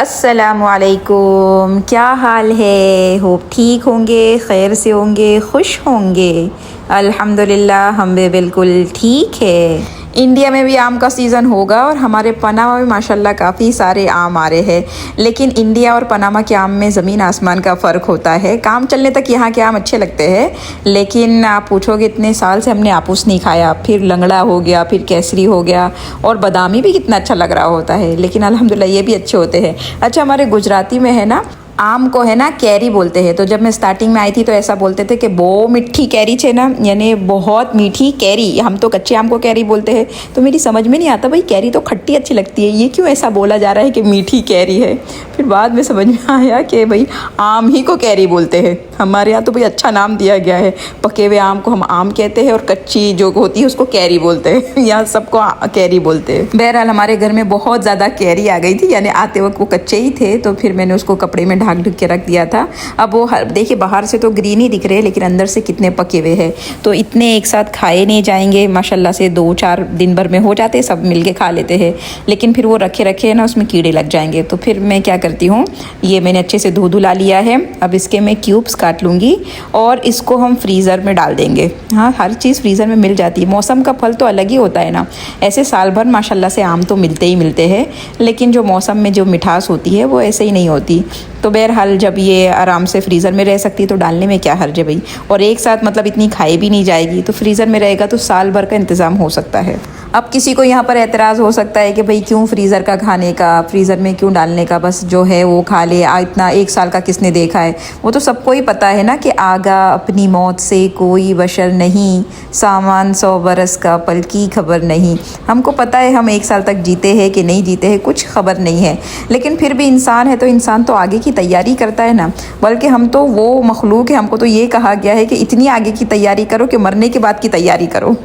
अस्सलामुअलैकुम, क्या हाल है? होप ठीक होंगे, खैर से होंगे, खुश होंगे। अल्हम्दुलिल्लाह हम भी बिल्कुल ठीक है। इंडिया में भी आम का सीज़न होगा और हमारे पनामा में माशाल्लाह काफ़ी सारे आम आ रहे हैं। लेकिन इंडिया और पनामा के आम में ज़मीन आसमान का फ़र्क होता है। काम चलने तक यहाँ के आम अच्छे लगते हैं, लेकिन आप पूछोगे इतने साल से हमने आपूस नहीं खाया, फिर लंगड़ा हो गया, फिर केसरी हो गया, और बादामी भी कितना अच्छा लग रहा होता है। लेकिन अल्हम्दुलिल्लाह ये भी अच्छे होते हैं। अच्छा, हमारे गुजराती में है ना, आम को है ना कैरी बोलते हैं। तो जब मैं स्टार्टिंग में आई थी तो ऐसा बोलते थे कि बो मिठी कैरी छे ना, यानी बहुत मीठी कैरी। हम तो कच्चे आम को कैरी बोलते हैं। तो मेरी समझ में नहीं आता, भाई कैरी तो खट्टी अच्छी लगती है, ये क्यों ऐसा बोला जा रहा है कि मीठी कैरी है। फिर बाद में समझ में आया कि भाई आम ही को कैरी बोलते हैं। हमारे यहाँ तो भाई अच्छा नाम दिया गया है, पके हुए आम को हम आम कहते हैं और कच्ची जो होती है उसको कैरी बोलते हैं। यहाँ सबको कैरी बोलते हैं। बहरहाल हमारे घर में बहुत ज़्यादा कैरी आ गई थी, यानी आते वक्त वो कच्चे ही थे, तो फिर मैंने उसको कपड़े में ढक के रख दिया था। अब वो देखिए बाहर से तो ग्रीन ही दिख रहे हैं, लेकिन अंदर से कितने पके हुए हैं। तो इतने एक साथ खाए नहीं जाएंगे, माशाल्लाह से 2-4 दिन भर में हो जाते हैं, सब मिलके खा लेते हैं। लेकिन फिर वो रखे रखे ना उसमें कीड़े लग जाएंगे। तो फिर मैं क्या करती हूँ, ये मैंने अच्छे से धुला लिया है। अब इसके मैं क्यूब्स काट लूँगी और इसको हम फ्रीज़र में डाल देंगे। हाँ, हर चीज़ फ्रीज़र में मिल जाती है। मौसम का फल तो अलग ही होता है ना। ऐसे साल भर माशाल्लाह से आम तो मिलते ही मिलते हैं, लेकिन जो मौसम में जो मिठास होती है वो ऐसे ही नहीं होती। तो बहरहाल जब ये आराम से फ्रीज़र में रह सकती है तो डालने में क्या हर्ज है भाई। और एक साथ मतलब इतनी खाई भी नहीं जाएगी, तो फ्रीज़र में रहेगा तो साल भर का इंतज़ाम हो सकता है। अब किसी को यहाँ पर एतराज़ हो सकता है कि भाई क्यों फ्रीज़र का खाने का, फ्रीज़र में क्यों डालने का, बस जो है वो खा ले। इतना एक साल का किसने देखा है। वो तो सबको ही पता है ना कि आगा अपनी मौत से कोई बशर नहीं, सामान 100 बरस का पल की खबर नहीं। हमको पता है हम एक साल तक जीते हैं कि नहीं जीते हैं, कुछ खबर नहीं है। लेकिन फिर भी इंसान है तो इंसान तो आगे की तैयारी करता है ना। बल्कि हम तो वो मखलूक है, हमको तो ये कहा गया है कि इतनी आगे की तैयारी करो कि मरने के बाद की तैयारी करो।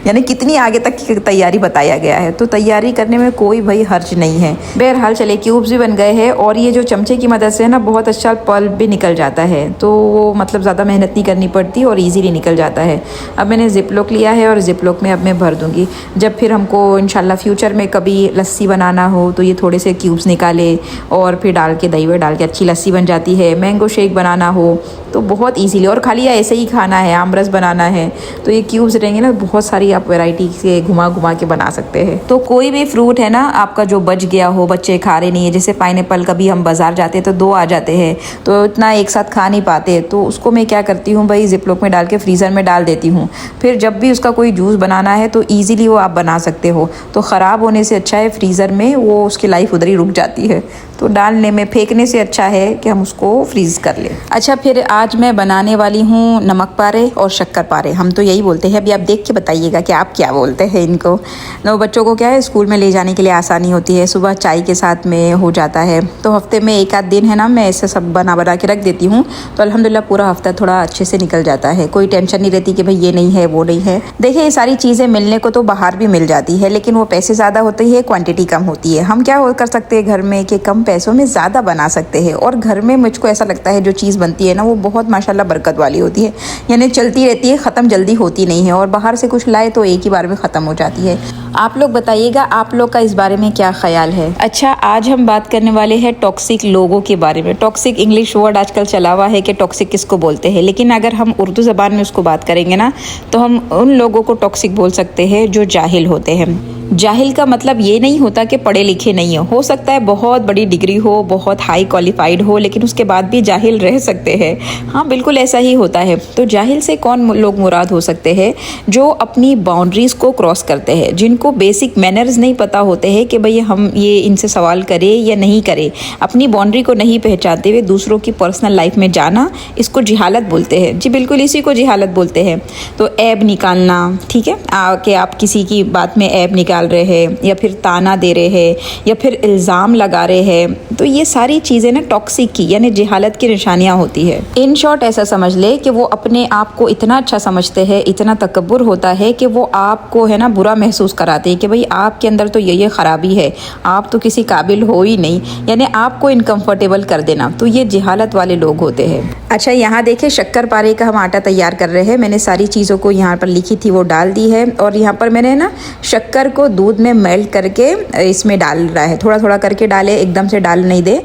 यानी कितनी आगे तक की तैयारी बताया गया है, तो तैयारी करने में कोई भाई हर्ज नहीं है। बहरहाल चले, क्यूब्स भी बन गए हैं और ये जो चमचे की मदद से ना बहुत अच्छा पल्प भी निकल जाता है। तो वो मतलब ज़्यादा मेहनत नहीं करनी पड़ती और ईजीली निकल जाता है। अब मैंने जिपलॉक लिया है और जिपलॉक में अब मैं भर दूँगी। जब फिर हमको इंशाल्लाह फ्यूचर में कभी लस्सी बनाना हो तो ये थोड़े से क्यूब्स निकाले और फिर डाल के दही में डाल के अच्छी लस्सी बन जाती है। मैंगो शेक बनाना हो तो बहुत इजीली, और खाली ऐसे ही खाना है, आमरस बनाना है तो ये क्यूब्स रहेंगे ना, बहुत सारी आप वैरायटी से घुमा घुमा के बना सकते हैं। तो कोई भी फ्रूट है ना आपका जो बच गया हो, बच्चे खा रहे नहीं है, जैसे पाइनएप्पल, कभी हम बाजार जाते हैं तो 2 आ जाते हैं, तो इतना एक साथ खा नहीं पाते, तो उसको मैं क्या करती हूँ भाई जिपलॉक में डाल के फ्रीज़र में डाल देती हूँ। फिर जब भी उसका कोई जूस बनाना है तो ईज़िली वो आप बना सकते हो। तो ख़राब होने से अच्छा है फ्रीज़र में, वो उसकी लाइफ उधर ही रुक जाती है। तो डालने में, फेंकने से अच्छा है कि हम उसको फ्रीज़ कर लें। अच्छा, फिर आज मैं बनाने वाली हूँ नमक पारे और शक्कर पारे। हम तो यही बोलते हैं, अभी आप देख के बताइएगा कि आप क्या बोलते हैं इनको। तो बच्चों को क्या है, स्कूल में ले जाने के लिए आसानी होती है, सुबह चाय के साथ में हो जाता है। तो हफ्ते में 1 आध दिन है ना, मैं ऐसे सब बना के रख देती हूँ, तो अल्हम्दुलिल्लाह पूरा हफ्ता थोड़ा अच्छे से निकल जाता है। कोई टेंशन नहीं रहती कि भाई ये नहीं है वो नहीं है। देखिए, ये सारी चीज़ें मिलने को तो बाहर भी मिल जाती है, लेकिन वो पैसे ज़्यादा होते हैं, क्वान्टिटी कम होती है। हम क्या कर सकते हैं घर में कि कम पैसों में ज़्यादा बना सकते हैं। और घर में मुझको ऐसा लगता है जो चीज़ बनती है ना वो बहुत माशाल्लाह बरकत वाली होती है, यानी चलती रहती है, ख़त्म जल्दी होती नहीं है। और बाहर से कुछ लाए तो एक ही बार में ख़त्म हो जाती है। आप लोग बताइएगा, आप लोग का इस बारे में क्या ख्याल है। अच्छा, आज हम बात करने वाले हैं टॉक्सिक लोगों के बारे में। टॉक्सिक इंग्लिश वर्ड आजकल चला हुआ है कि टॉक्सिक किसको बोलते हैं, लेकिन अगर हम उर्दू ज़बान में उसको बात करेंगे ना तो हम उन लोगों को टॉक्सिक बोल सकते हैं जो जाहिल होते हैं। जाहिल का मतलब ये नहीं होता कि पढ़े लिखे नहीं हो सकता है बहुत बड़ी डिग्री हो, बहुत हाई क्वालिफाइड हो, लेकिन उसके बाद भी जाहिल रह सकते हैं। हाँ, बिल्कुल ऐसा ही होता है। तो जाहिल से कौन लोग मुराद हो सकते हैं, जो अपनी बाउंड्रीज़ को क्रॉस करते हैं, जिनको बेसिक मैनर्स नहीं पता होते हैं कि भाई हम ये इनसे सवाल करें या नहीं करें, अपनी बाउंड्री को नहीं पहचानते हुए दूसरों की पर्सनल लाइफ में जाना, इसको जिहालत बोलते हैं। जी बिल्कुल, इसी को जिहालत बोलते हैं। तो ऐब निकालना, ठीक है, कि आप किसी की बात में ऐब निकाल रहे हैं, या फिर ताना दे रहे हैं, या फिर इल्ज़ाम लगा रहे हैं, तो ये सारी चीज़ें ना टॉक्सिक की यानी जहालत की निशानियाँ होती है। इन शॉर्ट ऐसा समझ ले कि वो अपने आप को इतना अच्छा समझते हैं, इतना तकब्बुर होता है कि वो आपको है ना बुरा महसूस कराते हैं कि भाई आपके अंदर तो ये ख़राबी है, आप तो किसी काबिल हो ही नहीं, यानी आपको इनकम्फर्टेबल कर देना। तो ये जहालत वाले लोग होते हैं। अच्छा, यहाँ देखे शक्कर पारे का हम आटा तैयार कर रहे हैं। मैंने सारी चीज़ों को यहाँ पर लिखी थी वो डाल दी है, और यहाँ पर मैंने ना शक्कर को दूध में मेल्ट करके इसमें डाल रहा है। थोड़ा थोड़ा करके डाले, एकदम से डाल नहीं दे।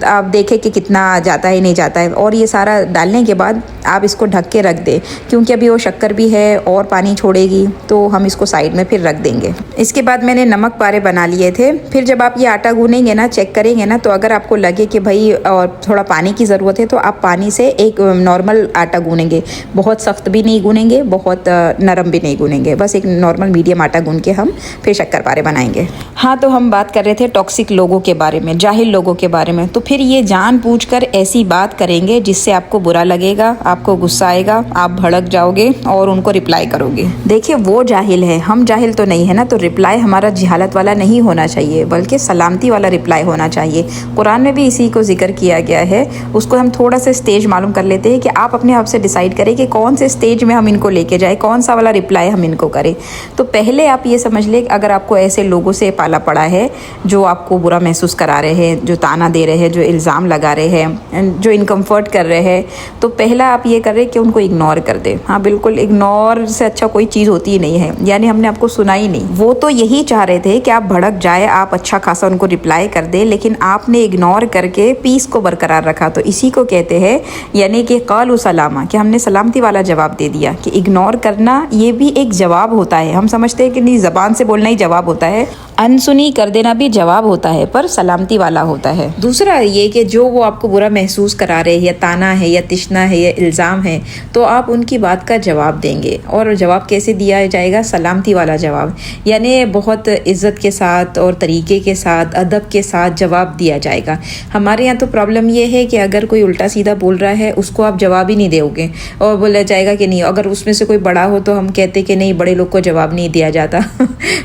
आप देखें कि कितना जाता है नहीं जाता है। और ये सारा डालने के बाद आप इसको ढक के रख दें, क्योंकि अभी वो शक्कर भी है और पानी छोड़ेगी, तो हम इसको साइड में फिर रख देंगे। इसके बाद मैंने नमक पारे बना लिए थे। फिर जब आप ये आटा गूनेंगे ना, चेक करेंगे ना, तो अगर आपको लगे कि भाई और थोड़ा पानी की ज़रूरत है तो आप पानी से एक नॉर्मल आटा गूनेंगे। बहुत सख्त भी नहीं गूनेंगे, बहुत नरम भी नहीं गूनेंगे, बस एक नॉर्मल मीडियम आटा गून के हम फिर शक्कर पारे बनाएंगे। हाँ, तो हम बात कर रहे थे टॉक्सिक लोगों के बारे में, जाहिल लोगों के बारे में। तो फिर ये जानबूझकर ऐसी बात करेंगे जिससे आपको बुरा लगेगा, आपको गुस्सा आएगा, आप भड़क जाओगे और उनको रिप्लाई करोगे। देखिए, वो जाहिल है, हम जाहिल तो नहीं है ना, तो रिप्लाई हमारा जहालत वाला नहीं होना चाहिए, बल्कि सलामती वाला रिप्लाई होना चाहिए। कुरान में भी इसी को जिक्र किया गया है। उसको हम थोड़ा सा स्टेज मालूम कर लेते हैं कि आप अपने आप से डिसाइड करें कि कौन से स्टेज में हम इनको लेके जाए, कौन सा वाला रिप्लाई हम इनको करें। तो पहले आप ये समझ लें, अगर आपको ऐसे लोगों से पाला पड़ा है जो आपको बुरा महसूस करा रहे हैं, जो ताना दे रहे हैं, जो इल्ज़ाम लगा रहे हैं, जो इनकम्फर्ट कर रहे हैं, तो पहला आप ये करें कि उनको इग्नोर कर दे। हाँ, बिल्कुल, इग्नोर से अच्छा कोई चीज़ होती ही नहीं है, यानी हमने आपको सुना ही नहीं। वो तो यही चाह रहे थे कि आप भड़क जाए, आप अच्छा खासा उनको रिप्लाई कर दे, लेकिन आपने इग्नोर करके पीस को बरकरार रखा। तो इसी को कहते हैं यानी कि क़ालू सलामा, कि हमने सलामती वाला जवाब दे दिया। कि इग्नोर करना ये भी एक जवाब होता है। हम समझते हैं कि नहीं, ज़बान से बोलना ही जवाब होता है, अनसुनी कर देना भी जवाब होता है, पर सलामती वाला होता है। दूसरा ये कि जो वो आपको बुरा महसूस करा रहे हैं, या ताना है, या तिश्ना है, या इल्ज़ाम है, तो आप उनकी बात का जवाब देंगे। और जवाब कैसे दिया जाएगा? सलामती वाला जवाब, यानी बहुत इज़्ज़त के साथ और तरीके के साथ, अदब के साथ जवाब दिया जाएगा। हमारे यहाँ तो प्रॉब्लम ये है कि अगर कोई उल्टा सीधा बोल रहा है, उसको आप जवाब ही नहीं दोगे, और बोला जाएगा कि नहीं, अगर उसमें से कोई बड़ा हो तो हम कहते कि नहीं, बड़े लोग को जवाब नहीं दिया जाता।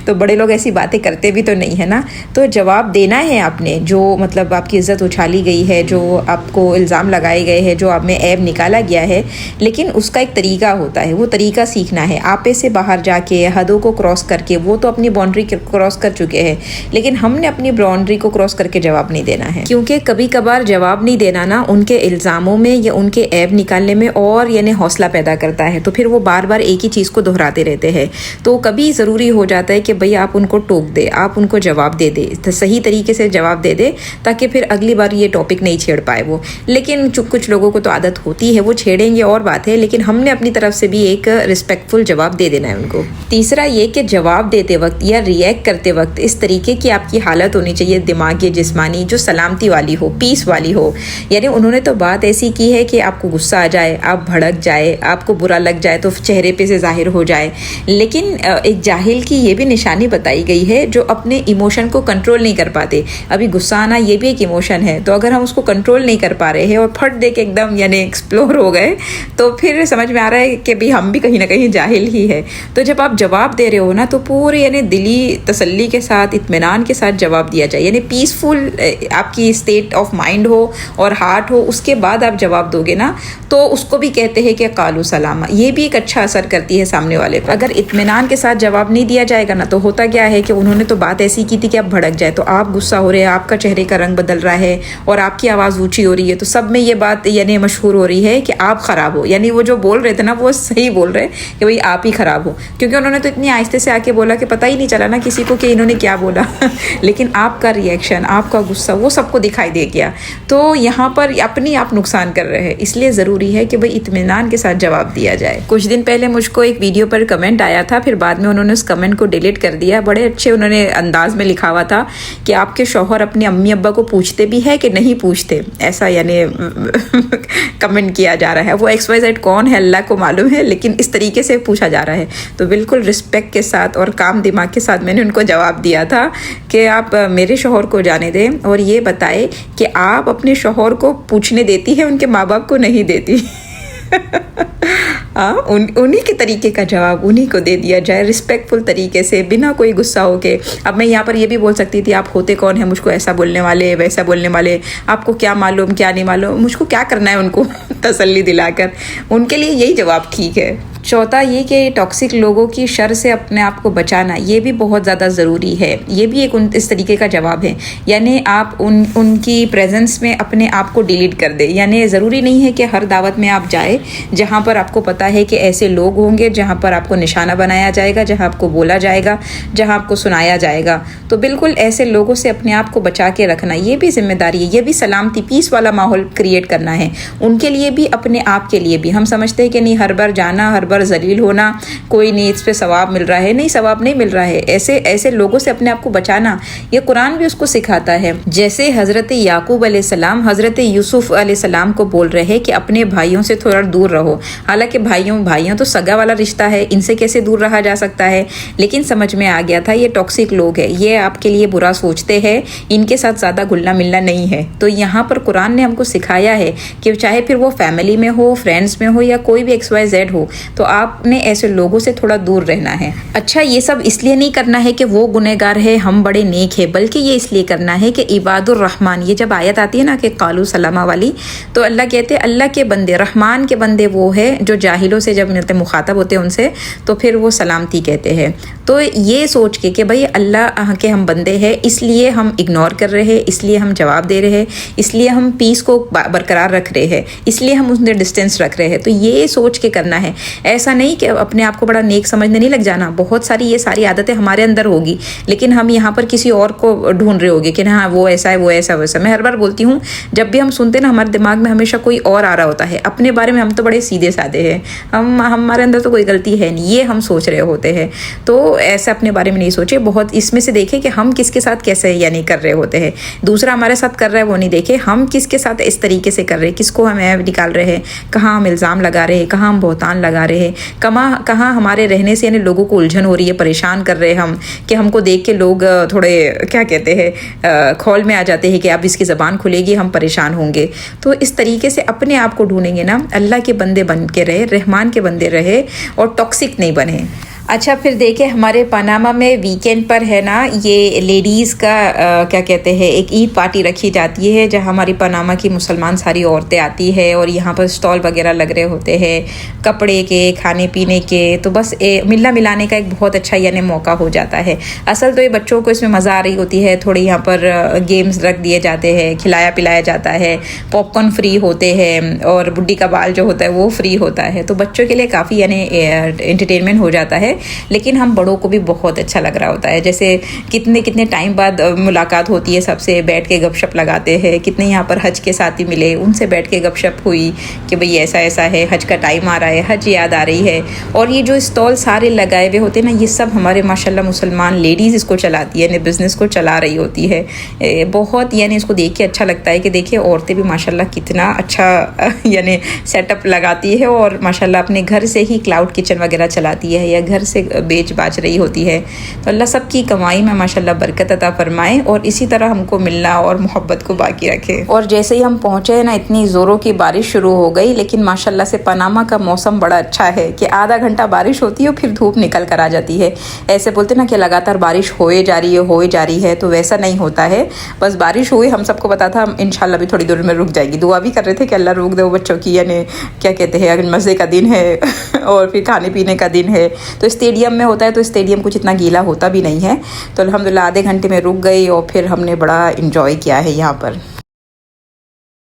तो बड़े लोग ऐसी बातें करते भी तो नहीं है ना। तो जवाब देना है आपने, जो मतलब आपकी इज़्ज़त उछाली गई है, जो आपको इल्ज़ाम लगाए गए हैं, जो आप में ऐब निकाला गया है, लेकिन उसका एक तरीका होता है, वो तरीका सीखना है। आपे से बाहर जाके, हदों को क्रॉस करके, वो तो अपनी बाउंड्री क्रॉस कर चुके हैं, लेकिन हमने अपनी बाउंड्री को क्रॉस करके जवाब नहीं देना है। क्योंकि कभी कभार जवाब नहीं देना ना उनके इल्ज़ामों में या उनके ऐब निकालने में और यानी हौसला पैदा करता है। तो फिर वो बार बार एक ही चीज़ को दोहराते रहते हैं। तो कभी ज़रूरी हो जाता है कि भाई आप उनको टोक दे, आप उनको जवाब दे दे, तो सही तरीके से जवाब दे दे, ताकि फिर अगली बार ये टॉपिक नहीं छेड़ पाए वो। लेकिन कुछ लोगों को तो आदत होती है, वो छेड़ेंगे और बात है, लेकिन हमने अपनी तरफ से भी एक रिस्पेक्टफुल जवाब दे देना है उनको। तीसरा ये कि जवाब देते वक्त या रिएक्ट करते वक्त इस तरीके की आपकी हालत होनी चाहिए, दिमागी, जिस्मानी, जो सलामती वाली हो, पीस वाली हो। यानी उन्होंने तो बात ऐसी की है कि आपको गुस्सा आ जाए, आप भड़क जाए, आपको बुरा लग जाए, तो चेहरे पे से जाहिर हो जाए। लेकिन एक जाहिल की ये भी निशानी बताई गई है, जो अपने इमोशन को कंट्रोल नहीं कर पाते। अभी गुस्सा आना ये भी एक इमोशन है, तो अगर हम उसको कंट्रोल नहीं कर पा रहे हैं और फट दे के एकदम यानी एक्सप्लोर हो गए, तो फिर समझ में आ रहा है कि भाई हम भी कहीं ना कहीं जाहिल ही है। तो जब आप जवाब दे रहे हो ना, तो पूरे यानी दिली तसल्ली के साथ, इत्मीनान के साथ जवाब दिया जाए, यानी पीसफुल आपकी स्टेट ऑफ माइंड हो और हार्ट हो, उसके बाद आप जवाब दोगे ना, तो उसको भी कहते हैं कि क़ालू सलामा। ये भी एक अच्छा असर करती है सामने वाले पर। अगर इत्मीनान के साथ जवाब नहीं दिया जाएगा ना, तो होता क्या है कि उन्होंने तो बात ऐसी की थी कि आप भड़क जाए, तो आप गुस्सा हो रहे हैं, आपका चेहरे का रंग बदल रहा है और आपकी आवाज़ ऊंची हो रही है, तो सब में ये बात यानी मशहूर हो रही है कि आप ख़राब हो। यानी वो जो बोल रहे थे ना, वो सही बोल रहे कि भाई आप ही ख़राब हो, क्योंकि उन्होंने तो इतनी आहिस्ते से आके बोला कि पता ही नहीं चला ना किसी को कि इन्होंने क्या बोला। लेकिन आपका रिएक्शन, आपका गुस्सा, वो सबको दिखाई दे गया। तो यहाँ पर अपनी आप नुकसान कर रहे हैं, इसलिए ज़रूरी है कि भाई इत्मीनान के साथ जवाब दिया जाए। कुछ दिन पहले मुझको एक वीडियो पर कमेंट आया था, फिर बाद में उन्होंने उस कमेंट को डिलीट कर दिया। बड़े अच्छे उन्होंने अंदाज में लिखा हुआ था कि आपके शौहर अपने अम्मी अब्बा को पूछते भी है कि नहीं पूछते, ऐसा यानी कमेंट किया जा रहा है। वो XYZ कौन है अल्लाह को मालूम है, लेकिन इस तरीके से पूछा जा रहा है। तो बिल्कुल रिस्पेक्ट के साथ और काम दिमाग के साथ मैंने उनको जवाब दिया था कि आप मेरे शौहर को जाने दें और ये बताएं कि आप अपने शौहर को पूछने देती है, उनके माँ बाप को नहीं देती। उन्हीं के तरीके का जवाब उन्हीं को दे दिया जाए, रिस्पेक्टफुल तरीके से, बिना कोई गुस्सा हो के। अब मैं यहाँ पर ये भी बोल सकती थी, आप होते कौन है मुझको ऐसा बोलने वाले, वैसा बोलने वाले, आपको क्या मालूम क्या नहीं मालूम, मुझको क्या करना है उनको तसल्ली दिलाकर। उनके लिए यही जवाब ठीक है। चौथा ये कि टॉक्सिक लोगों की शर से अपने आप को बचाना, ये भी बहुत ज़्यादा ज़रूरी है। ये भी एक इस तरीके का जवाब है, यानी आप उनकी प्रेजेंस में अपने आप को डिलीट कर दे। यानी ज़रूरी नहीं है कि हर दावत में आप जाए जहाँ पर आपको पता है कि ऐसे लोग होंगे, जहाँ पर आपको निशाना बनाया जाएगा, जहाँ आपको बोला जाएगा, जहाँ आपको सुनाया जाएगा। तो बिल्कुल ऐसे लोगों से अपने आप को बचा के रखना, ये भी जिम्मेदारी है। ये भी सलामती, पीस वाला माहौल क्रिएट करना है उनके लिए भी, अपने आप के लिए भी। हम समझते हैं कि नहीं, हर बार जाना, हर बार जलील होना, कोई नहीं, इस पे सवाब मिल रहा है। नहीं, सवाब नहीं मिल रहा है। ऐसे लोगों से अपने आप को बचाना, ये कुरान भी उसको सिखाता है। जैसे हजरत याकूब अलैहिस्सलाम हजरत यूसुफ अलैहिस्सलाम को बोल रहे हैं कि अपने भाइयों से थोड़ा दूर रहो। हालांकि भाइयों तो सगा वाला रिश्ता है, इनसे कैसे दूर रहा जा सकता है, लेकिन समझ में आ गया था ये टॉक्सिक लोग है, ये आपके लिए बुरा सोचते हैं, इनके साथ ज़्यादा घुलना मिलना नहीं है। तो यहाँ पर कुरान ने हमको सिखाया है कि चाहे फिर वो फैमिली में हो, फ्रेंड्स में हो, या कोई भी XYZ हो, तो आपने ऐसे लोगों से थोड़ा दूर रहना है। अच्छा, ये सब इसलिए नहीं करना है कि वो गुनहगार है, हम बड़े नेक है, बल्कि ये इसलिए करना है कि इबादुर रहमान, ये जब आयत आती है ना कि कालू सलामा वाली, तो अल्लाह कहते हैं अल्लाह के बंदे, रहमान के बंदे वो है जो जाहिलों से जब मिलते, मुखातब होते हैं उनसे, तो फिर वो सलामती कहते हैं। तो ये सोच के भाई अल्लाह के हम बंदे हैं, इसलिए हम इग्नोर कर रहे हैं, इसलिए हम जवाब दे रहे हैं, इसलिए हम पीस को बरकरार रख रहे हैं, इसलिए हम उससे डिस्टेंस रख रहे हैं। तो ये सोच के करना है, ऐसा नहीं कि अपने आप को बड़ा नेक समझने नहीं लग जाना। बहुत सारी ये सारी आदतें हमारे अंदर होगी, लेकिन हम यहाँ पर किसी और को ढूंढ रहे होंगे कि हाँ वो ऐसा है, वो ऐसा वैसा। मैं हर बार बोलती हूँ, जब भी हम सुनते हैं ना, हमारे दिमाग में हमेशा कोई और आ रहा होता है। अपने बारे में हम तो बड़े सीधे साधे हैं, हमारे अंदर तो कोई गलती है नहीं, ये हम सोच रहे होते हैं। तो ऐसा अपने बारे में नहीं सोचे, बहुत इसमें से देखे कि हम किसके साथ कैसे यानी कर रहे होते हैं। दूसरा हमारे साथ कर रहा है वो नहीं देखे, हम किसके साथ इस तरीके से कर रहे हैं, किसको हम निकाल रहे हैं, कहाँ हम इल्ज़ाम लगा रहे हैं, कहाँ हम बहुतान लगा रहे हैं, कहाँ हमारे रहने से यानी लोगों को उलझन हो रही है, परेशान कर रहे हैं हम, कि हमको देख के लोग थोड़े क्या कहते हैं खौल में आ जाते हैं कि अब इसकी ज़बान खुलेगी, हम परेशान होंगे। तो इस तरीके से अपने आप को ढूंढेंगे ना, अल्लाह के बंदे बन के रहे, रहमान के बंदे रहे और टॉक्सिक नहीं बने। अच्छा, फिर देखें हमारे पनामा में वीकेंड पर है ना, ये लेडीज़ का क्या कहते हैं, एक ईद पार्टी रखी जाती है, जहाँ हमारी पनामा की मुसलमान सारी औरतें आती है और यहाँ पर स्टॉल वगैरह लग रहे होते हैं, कपड़े के, खाने पीने के। तो बस मिलना मिलाने का एक बहुत अच्छा यानी मौका हो जाता है। असल तो ये बच्चों को इसमें मज़ा आ रही होती है, थोड़ी यहाँ पर गेम्स रख दिए जाते हैं, खिलाया पिलाया जाता है, पॉपकॉर्न फ्री होते हैं और बुड्ढी का बाल जो होता है वो फ्री होता है। तो बच्चों के लिए काफ़ी यानी एंटरटेनमेंट हो जाता है, लेकिन हम बड़ों को भी बहुत अच्छा लग रहा होता है। जैसे कितने टाइम बाद मुलाकात होती है, सबसे बैठ के गपशप लगाते हैं। कितने यहाँ पर हज के साथी मिले, उनसे बैठ के गपशप हुई कि भाई ऐसा ऐसा है, हज का टाइम आ रहा है, हज याद आ रही है। और ये जो स्टॉल सारे लगाए हुए होते हैं ना, ये सब हमारे माशाल्लाह मुसलमान लेडीज़ इसको चलाती है, बिज़नेस को चला रही होती है। बहुत यानी इसको देख के अच्छा लगता है कि देखिए औरतें भी माशाल्लाह कितना अच्छा यानी सेटअप लगाती है और माशाल्लाह अपने घर से ही क्लाउड किचन वगैरह चलाती है या घर से बेच बाच रही होती है। तो अल्लाह सबकी कमाई में माशाल्लाह बरकत अता फरमाए और इसी तरह हमको मिलना और मोहब्बत को बाकी रखे। और जैसे ही हम पहुँचे ना, इतनी ज़ोरों की बारिश शुरू हो गई, लेकिन माशाल्लाह से पनामा का मौसम बड़ा अच्छा है कि आधा घंटा बारिश होती है और फिर धूप निकल कर आ जाती है। ऐसे बोलते ना कि लगातार बारिश होए जा रही है, तो वैसा नहीं होता है। बस बारिश हुई, हम सबको पता था इंशाल्लाह भी थोड़ी देर में रुक जाएगी। दुआ भी कर रहे थे कि अल्लाह रोक दे बच्चों की, यानी क्या कहते हैं, अगर मज़े का दिन है और फिर खाने पीने का दिन है। तो स्टेडियम में होता है, तो स्टेडियम कुछ इतना गीला होता भी नहीं है। तो अल्हम्दुलिल्लाह आधे घंटे में रुक गई और फिर हमने बड़ा इंजॉय किया है यहाँ पर।